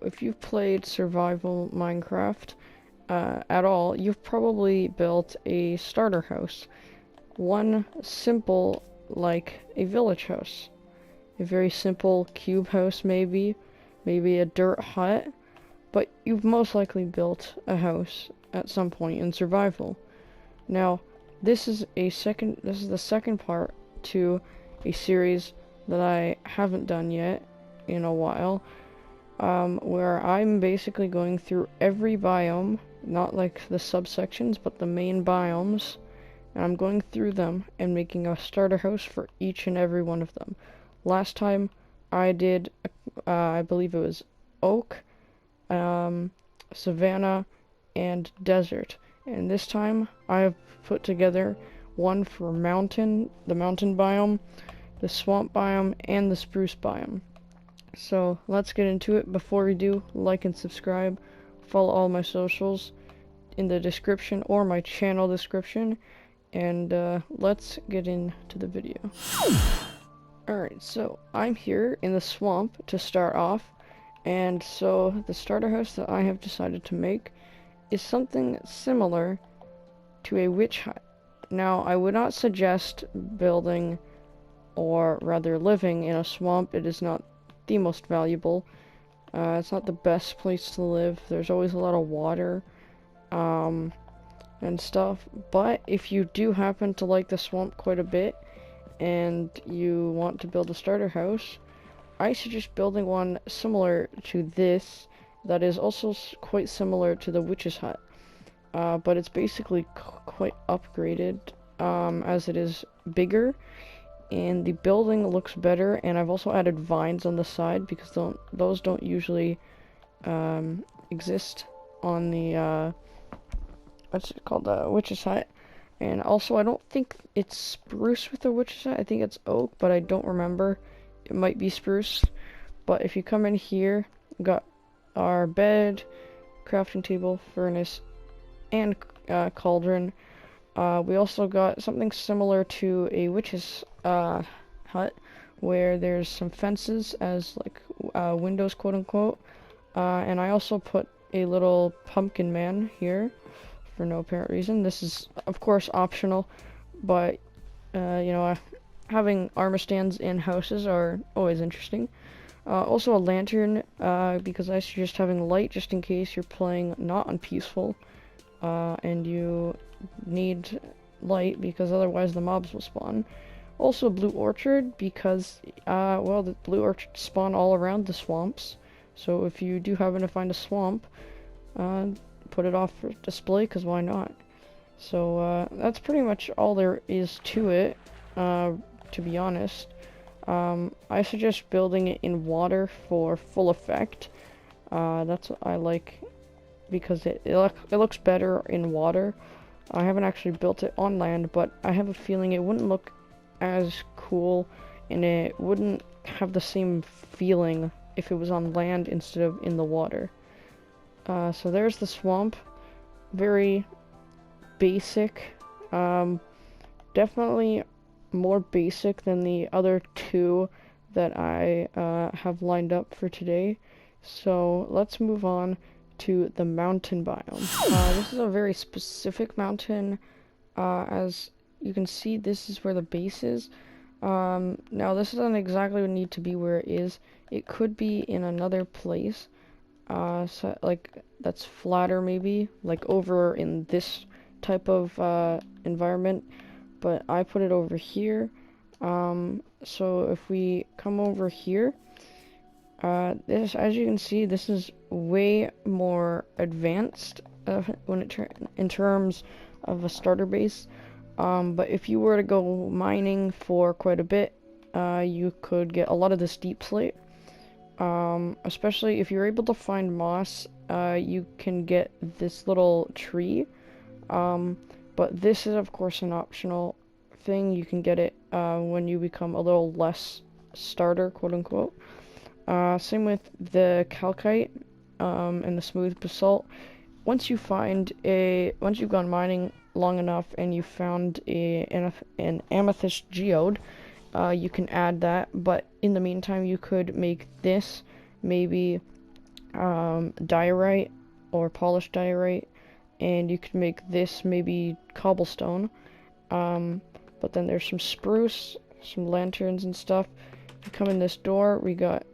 if you've played survival Minecraft at all, you've probably built a starter house. One simple, like a village house. A very simple cube house, maybe a dirt hut, but you've most likely built a house at some point in survival. Now, this is the second part to a series that I haven't done yet in a while, where I'm basically going through every biome, not like the subsections, but the main biomes, and I'm going through them and making a starter house for each and every one of them. Last time I did, I believe it was oak, savanna, and desert. And this time I have put together one for the mountain biome, the swamp biome, and the spruce biome. So let's get into it. Before we do, like and subscribe. Follow all my socials in the description or my channel description. And let's get into the video. Alright, so I'm here in the swamp to start off. And so the starter house that I have decided to make is something similar to a witch hut. Now, I would not suggest building, or rather living, in a swamp. It is not the most valuable. It's not the best place to live. There's always a lot of water and stuff. But if you do happen to like the swamp quite a bit and you want to build a starter house, I suggest building one similar to this that is also quite similar to the witch's hut. But it's basically quite upgraded as it is bigger, and the building looks better. And I've also added vines on the side because those don't usually exist on the what's it called, the witch's hut. And also, I don't think it's spruce with the witch's hut. I think it's oak, but I don't remember. It might be spruce. But if you come in here, we got our bed, crafting table, furnace, and cauldron. We also got something similar to a witch's hut, where there's some fences as like windows, quote unquote. And I also put a little pumpkin man here for no apparent reason. This is, of course, optional, but you know, having armor stands in houses are always interesting. Also a lantern, because I suggest having light just in case you're playing not on peaceful, and you need light because otherwise the mobs will spawn. Also a blue orchard because, well, the blue orchards spawn all around the swamps. So if you do happen to find a swamp, put it off for display, because why not? So that's pretty much all there is to it, to be honest. I suggest building it in water for full effect. That's what I like, because it looks better in water. I haven't actually built it on land, but I have a feeling it wouldn't look as cool, and it wouldn't have the same feeling if it was on land instead of in the water. So there's the swamp. Very basic. Definitely more basic than the other two that I have lined up for today. So let's move on to the mountain biome. This is a very specific mountain. As you can see, this is where the base is. Now this doesn't exactly need to be where it is. It could be in another place. So like that's flatter, maybe like over in this type of environment, but I put it over here. So if we come over here, this, as you can see, this is way more advanced in terms of a starter base. But if you were to go mining for quite a bit, you could get a lot of this deep slate. Especially if you're able to find moss, you can get this little tree. But this is, of course, an optional thing. You can get it when you become a little less starter, quote unquote. Same with the calcite and the smooth basalt. Once you've gone mining long enough and you found an amethyst geode, you can add that. But in the meantime, you could make this maybe diorite or polished diorite, and you could make this maybe cobblestone. But then there's some spruce, some lanterns and stuff. You come in this door, we got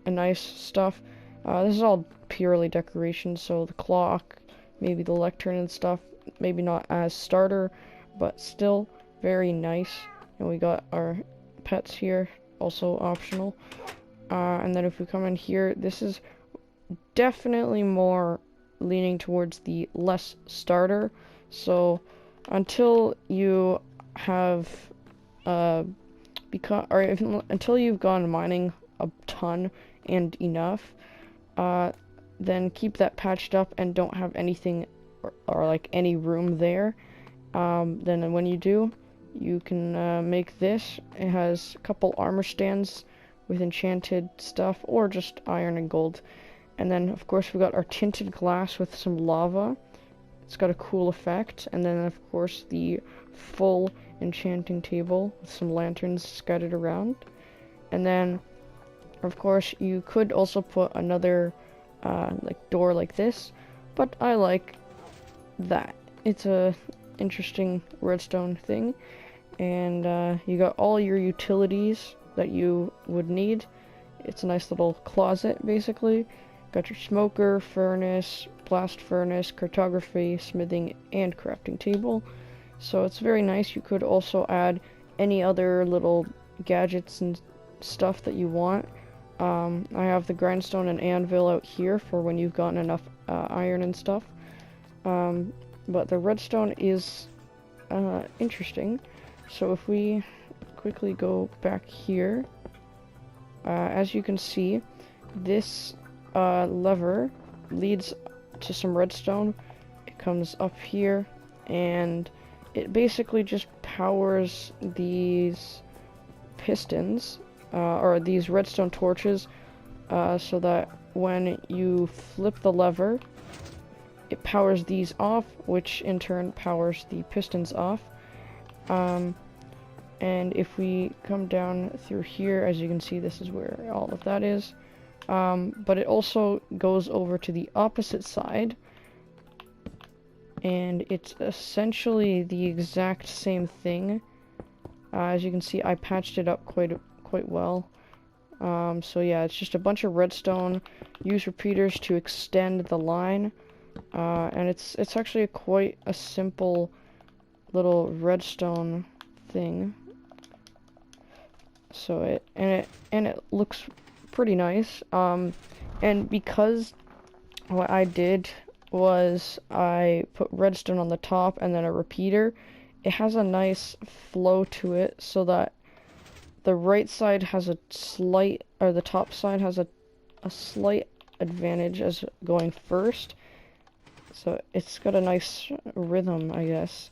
a nice stuff. This is all purely decoration, so the clock, maybe the lectern and stuff, maybe not as starter, but still very nice. And we got our pets here, also optional. And then if we come in here, this is definitely more leaning towards the less starter. So until you have until you've gone mining a ton and enough, then keep that patched up and don't have anything or like any room there. Then when you do, you can make this. It has a couple armor stands with enchanted stuff or just iron and gold. And then of course we got our tinted glass with some lava. It's got a cool effect. And then of course the full enchanting table with some lanterns scattered around. And then of course you could also put another like door like this, but I like that. It's a interesting redstone thing. And you got all your utilities that you would need. It's a nice little closet basically. Got your smoker, furnace, blast furnace, cartography, smithing, and crafting table. So it's very nice. You could also add any other little gadgets and stuff that you want. I have the grindstone and anvil out here for when you've gotten enough iron and stuff. But the redstone is interesting. So if we quickly go back here, as you can see, this lever leads to some redstone. It comes up here, and it basically just powers these pistons, or these redstone torches, so that when you flip the lever, it powers these off, which in turn powers the pistons off. And if we come down through here, as you can see, this is where all of that is. But it also goes over to the opposite side, and it's essentially the exact same thing. As you can see, I patched it up quite well. So yeah, it's just a bunch of redstone. Use repeaters to extend the line, and it's actually quite a simple little redstone thing. So it looks pretty nice. And because what I did was I put redstone on the top and then a repeater, it has a nice flow to it, so that the right side has a slight, or the top side has a slight advantage as going first. So it's got a nice rhythm, I guess.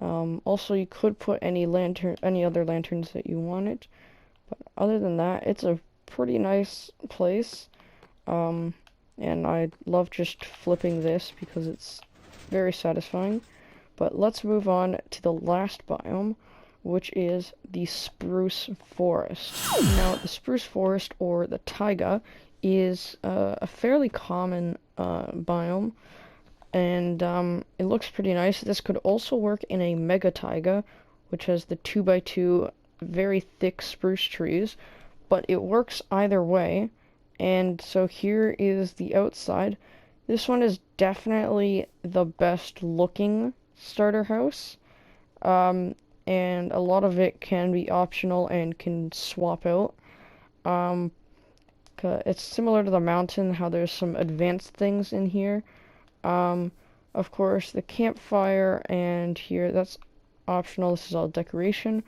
Also, you could put any other lanterns that you wanted, but other than that, it's a pretty nice place. And I love just flipping this because it's very satisfying. But let's move on to the last biome, which is the Spruce Forest. Now, the Spruce Forest, or the taiga, is a fairly common biome. And it looks pretty nice. This could also work in a mega taiga, which has the 2x2 very thick spruce trees, but it works either way. And so here is the outside. This one is definitely the best looking starter house, and a lot of it can be optional and can swap out. It's similar to the mountain, how there's some advanced things in here. Of course, the campfire, and here, that's optional. This is all decoration.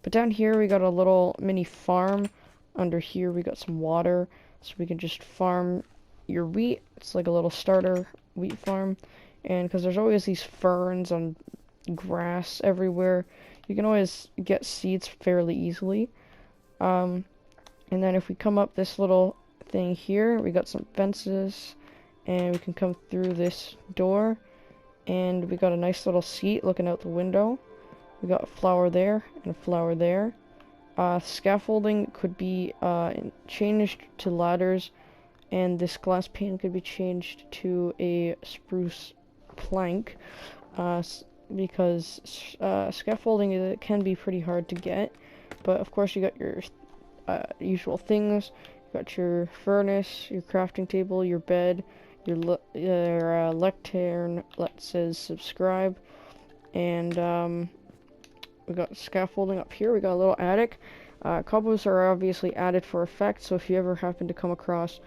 But down here, we got a little mini farm. Under here, we got some water, so we can just farm your wheat. It's like a little starter wheat farm. And because there's always these ferns and grass everywhere, you can always get seeds fairly easily. And then if we come up this little thing here, we got some fences, and we can come through this door, and we got a nice little seat looking out the window. We got a flower there and a flower there. Scaffolding could be changed to ladders and this glass pane could be changed to a spruce plank, uh, because scaffolding can be pretty hard to get. But of course, you got your usual things. You got your furnace, your crafting table, your bed, your lectern that says subscribe, and we got scaffolding up here. We got a little attic. Cobwebs are obviously added for effect, so if you ever happen to come across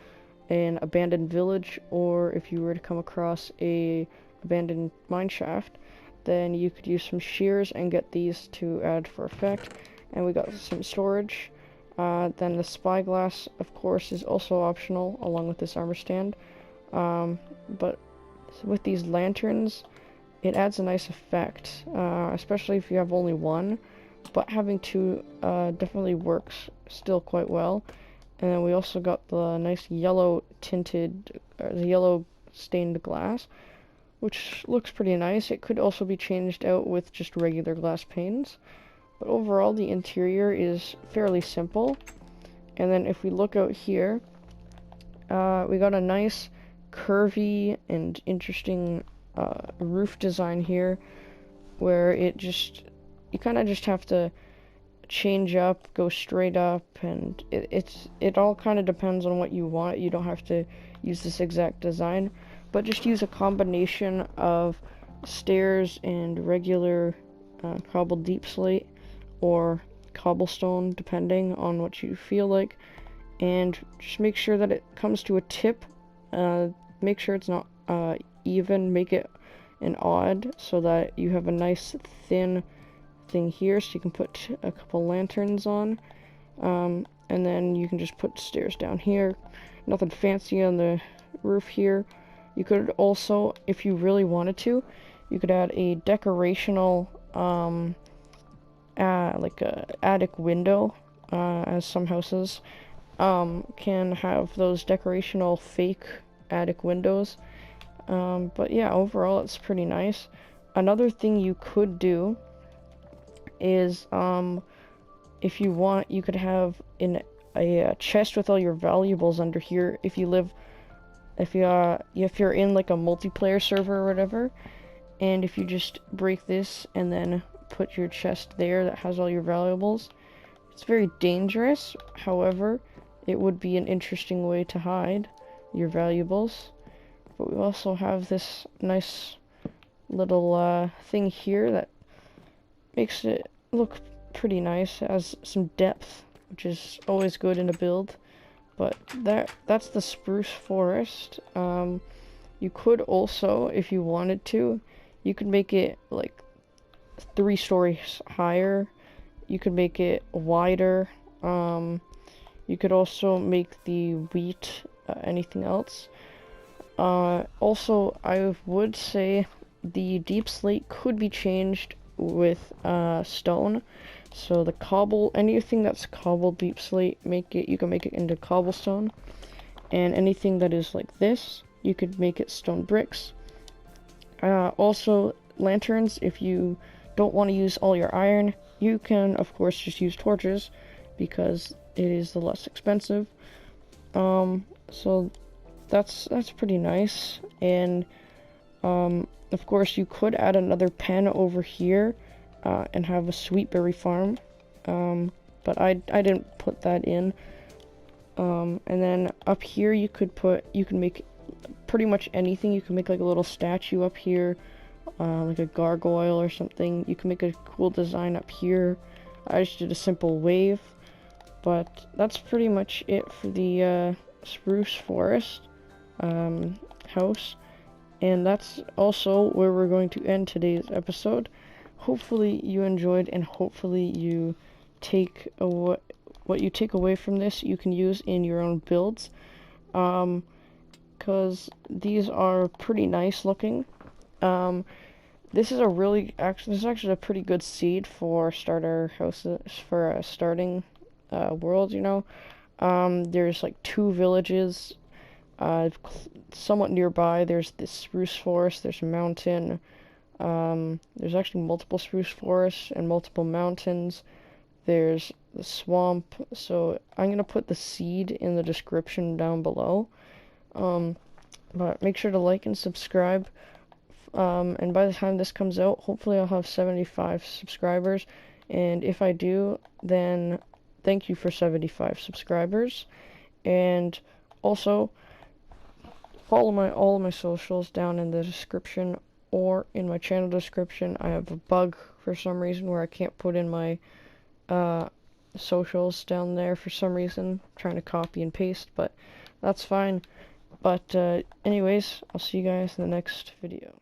an abandoned village, or if you were to come across a abandoned mine shaft, then you could use some shears and get these to add for effect. And we got some storage. Then the spyglass, of course, is also optional, along with this armor stand. But with these lanterns, it adds a nice effect, especially if you have only one. But having two definitely works still quite well. And then we also got the nice yellow tinted, the yellow stained glass, which looks pretty nice. It could also be changed out with just regular glass panes. But overall, the interior is fairly simple. And then if we look out here, we got a nice curvy and interesting roof design here, where you kind of just have to change up, go straight up, and it all kind of depends on what you want. You don't have to use this exact design, but just use a combination of stairs and regular cobbled deep slate or cobblestone, depending on what you feel like, and just make sure that it comes to a tip. Make sure it's not even, make it an odd, so that you have a nice thin thing here, so you can put a couple lanterns on, and then you can just put stairs down here. Nothing fancy on the roof here. You could also, if you really wanted to, you could add a decorational like a attic window, as some houses can have those decorational fake attic windows. But yeah, overall it's pretty nice. Another thing you could do is, if you want, you could have a chest with all your valuables under here. If you're in like a multiplayer server or whatever, and if you just break this and then put your chest there that has all your valuables, it's very dangerous. However, it would be an interesting way to hide your valuables. But we also have this nice little thing here that makes it look pretty nice. It has some depth, which is always good in a build. But that's the Spruce Forest. You could also, if you wanted to, you could make it like 3 stories higher. You could make it wider. You could also make the wheat anything else. Also, I would say the deep slate could be changed with stone. So the anything that's cobbled deep slate, you can make it into cobblestone. And anything that is like this, you could make it stone bricks. Also, lanterns, if you don't want to use all your iron, you can of course just use torches, because it is the less expensive. So that's pretty nice. And of course you could add another pen over here and have a sweetberry farm, but I didn't put that in. And then up here you can make pretty much anything. You can make like a little statue up here, like a gargoyle or something. You can make a cool design up here. I just did a simple wave. But that's pretty much it for the Spruce Forest house. And that's also where we're going to end today's episode. Hopefully you enjoyed, and hopefully you take what you take away from this you can use in your own builds. Because these are pretty nice looking. This is actually a pretty good seed for starter houses, for a starting world, you know. There's like 2 villages somewhat nearby. There's this spruce forest, there's a mountain, there's actually multiple spruce forests and multiple mountains. There's the swamp. So I'm gonna put the seed in the description down below, But make sure to like and subscribe. And by the time this comes out, hopefully I'll have 75 subscribers. And if I do, then thank you for 75 subscribers. And also, follow all of my socials down in the description or in my channel description. I have a bug for some reason where I can't put in my socials down there for some reason. I'm trying to copy and paste, but that's fine. But anyways, I'll see you guys in the next video.